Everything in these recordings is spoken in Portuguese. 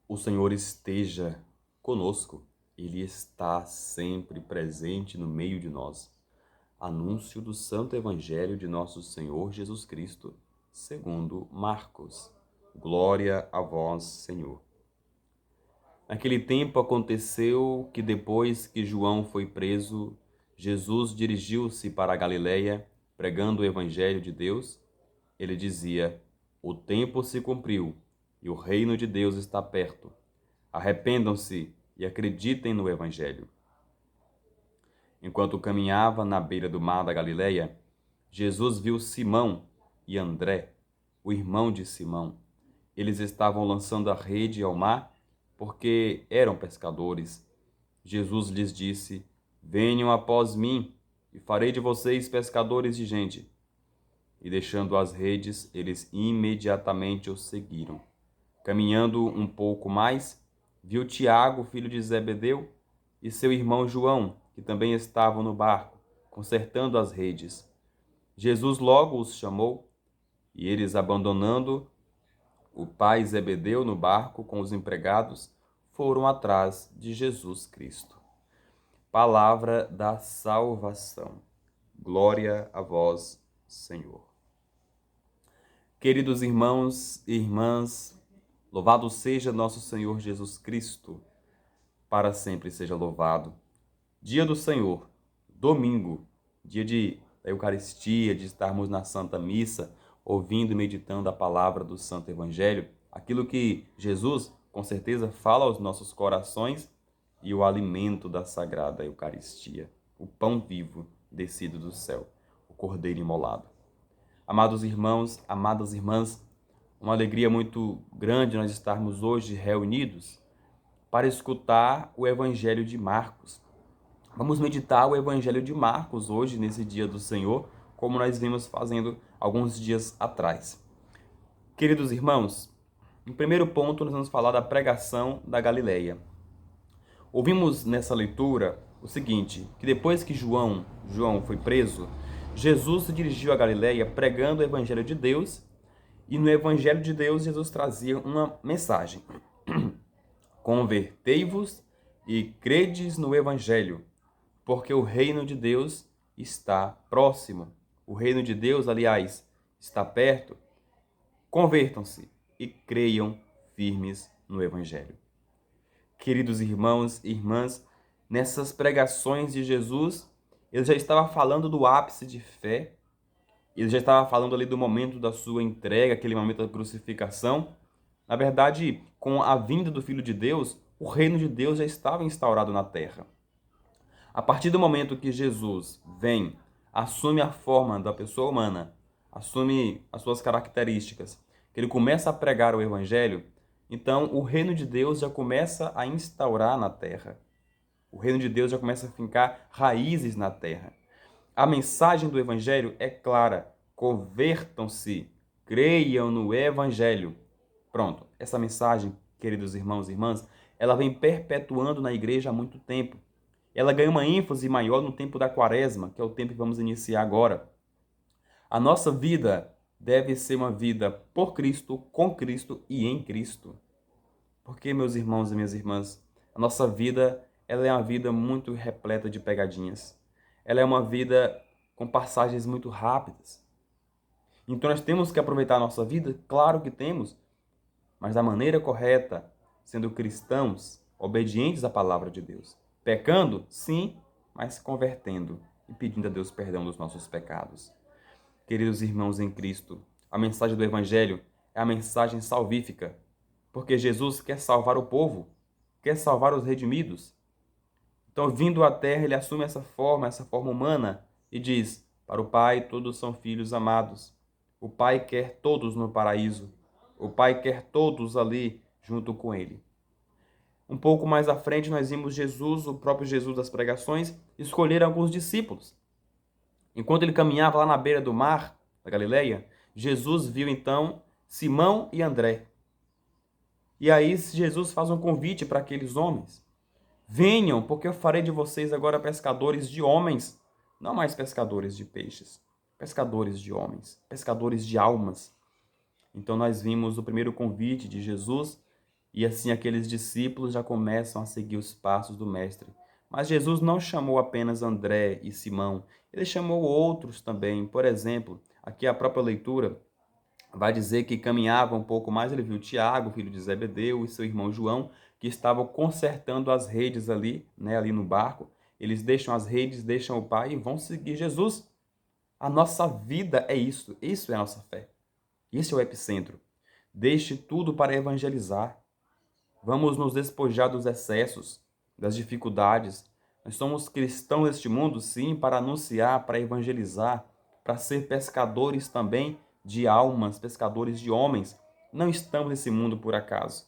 O Senhor esteja conosco, Ele está sempre presente no meio de nós. Anúncio do Santo Evangelho de nosso Senhor Jesus Cristo, segundo Marcos. Glória a vós, Senhor. Naquele tempo aconteceu que depois que João foi preso, Jesus dirigiu-se para a Galiléia, pregando o Evangelho de Deus. Ele dizia: O tempo se cumpriu e o reino de Deus está perto. Arrependam-se e acreditem no Evangelho. Enquanto caminhava na beira do mar da Galileia, Jesus viu Simão e André, o irmão de Simão. Eles estavam lançando a rede ao mar porque eram pescadores. Jesus lhes disse: Venham após mim e farei de vocês pescadores de gente. E deixando as redes, eles imediatamente o seguiram. Caminhando um pouco mais, viu Tiago, filho de Zebedeu, e seu irmão João, que também estavam no barco, consertando as redes. Jesus logo os chamou, e eles, abandonando o pai Zebedeu no barco com os empregados, foram atrás de Jesus Cristo. Palavra da salvação. Glória a vós, Senhor. Queridos irmãos e irmãs, louvado seja nosso Senhor Jesus Cristo, para sempre seja louvado. Dia do Senhor, domingo, dia da Eucaristia, de estarmos na Santa Missa, ouvindo e meditando a palavra do Santo Evangelho, aquilo que Jesus, com certeza, fala aos nossos corações e o alimento da Sagrada Eucaristia, o pão vivo descido do céu, o Cordeiro imolado. Amados irmãos, amadas irmãs, uma alegria muito grande nós estarmos hoje reunidos para escutar o Evangelho de Marcos. Vamos meditar o Evangelho de Marcos hoje, nesse dia do Senhor, como nós vimos fazendo alguns dias atrás. Queridos irmãos, em primeiro ponto nós vamos falar da pregação da Galileia. Ouvimos nessa leitura o seguinte, que depois que João foi preso, Jesus se dirigiu à Galileia pregando o Evangelho de Deus, e no Evangelho de Deus Jesus trazia uma mensagem: Convertei-vos e credes no Evangelho, porque o reino de Deus está próximo. O reino de Deus, aliás, está perto. Convertam-se e creiam firmes no Evangelho. Queridos irmãos e irmãs, nessas pregações de Jesus, ele já estava falando do ápice de fé, ele já estava falando ali do momento da sua entrega, aquele momento da crucificação. Na verdade, com a vinda do Filho de Deus, o reino de Deus já estava instaurado na terra. A partir do momento que Jesus vem, assume a forma da pessoa humana, assume as suas características, que ele começa a pregar o Evangelho, então o reino de Deus já começa a instaurar na terra. O reino de Deus já começa a fincar raízes na terra. A mensagem do Evangelho é clara: convertam-se, creiam no Evangelho. Pronto, essa mensagem, queridos irmãos e irmãs, ela vem perpetuando na igreja há muito tempo. Ela ganha uma ênfase maior no tempo da Quaresma, que é o tempo que vamos iniciar agora. A nossa vida deve ser uma vida por Cristo, com Cristo e em Cristo. Porque, meus irmãos e minhas irmãs, a nossa vida, ela é uma vida muito repleta de pegadinhas. Ela é uma vida com passagens muito rápidas. Então nós temos que aproveitar a nossa vida? Claro que temos, mas da maneira correta, sendo cristãos, obedientes à palavra de Deus. Pecando? Sim, mas se convertendo e pedindo a Deus perdão dos nossos pecados. Queridos irmãos em Cristo, a mensagem do Evangelho é a mensagem salvífica, porque Jesus quer salvar o povo, quer salvar os redimidos. Então, vindo à terra, ele assume essa forma humana, e diz: para o Pai todos são filhos amados. O Pai quer todos no paraíso. O Pai quer todos ali junto com ele. Um pouco mais à frente, nós vimos Jesus, o próprio Jesus das pregações, escolher alguns discípulos. Enquanto ele caminhava lá na beira do mar, da Galileia, Jesus viu então Simão e André. E aí Jesus faz um convite para aqueles homens: venham, porque eu farei de vocês agora pescadores de homens, não mais pescadores de peixes, pescadores de homens, pescadores de almas. Então nós vimos o primeiro convite de Jesus E assim aqueles discípulos já começam a seguir os passos do Mestre. Mas Jesus não chamou apenas André e Simão, ele chamou outros também. Por exemplo, aqui a própria leitura vai dizer que caminhava um pouco mais, ele viu Tiago, filho de Zebedeu, e seu irmão João, que estavam consertando as redes ali, né, ali no barco. Eles deixam as redes, deixam o pai e vão seguir Jesus. A nossa vida é isso, isso é a nossa fé. Isso é o epicentro. Deixe tudo para evangelizar. Vamos nos despojar dos excessos, das dificuldades. Nós somos cristãos neste mundo, sim, para anunciar, para evangelizar, para ser pescadores também de almas, pescadores de homens. Não estamos nesse mundo por acaso.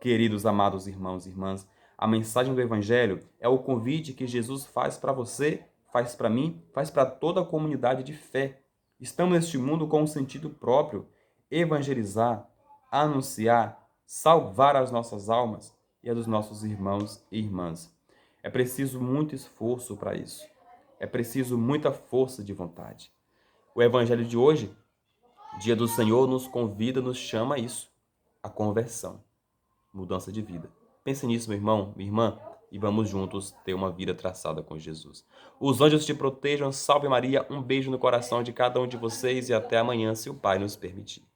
Queridos amados irmãos e irmãs, a mensagem do Evangelho é o convite que Jesus faz para você, faz para mim, faz para toda a comunidade de fé. Estamos neste mundo com um sentido próprio: evangelizar, anunciar, salvar as nossas almas e a dos nossos irmãos e irmãs. É preciso muito esforço para isso. É preciso muita força de vontade. O Evangelho de hoje, Dia do Senhor, nos convida, nos chama a isso, a conversão, mudança de vida. Pense nisso, meu irmão, minha irmã, e vamos juntos ter uma vida traçada com Jesus. Os anjos te protejam, salve Maria, um beijo no coração de cada um de vocês e até amanhã, se o Pai nos permitir.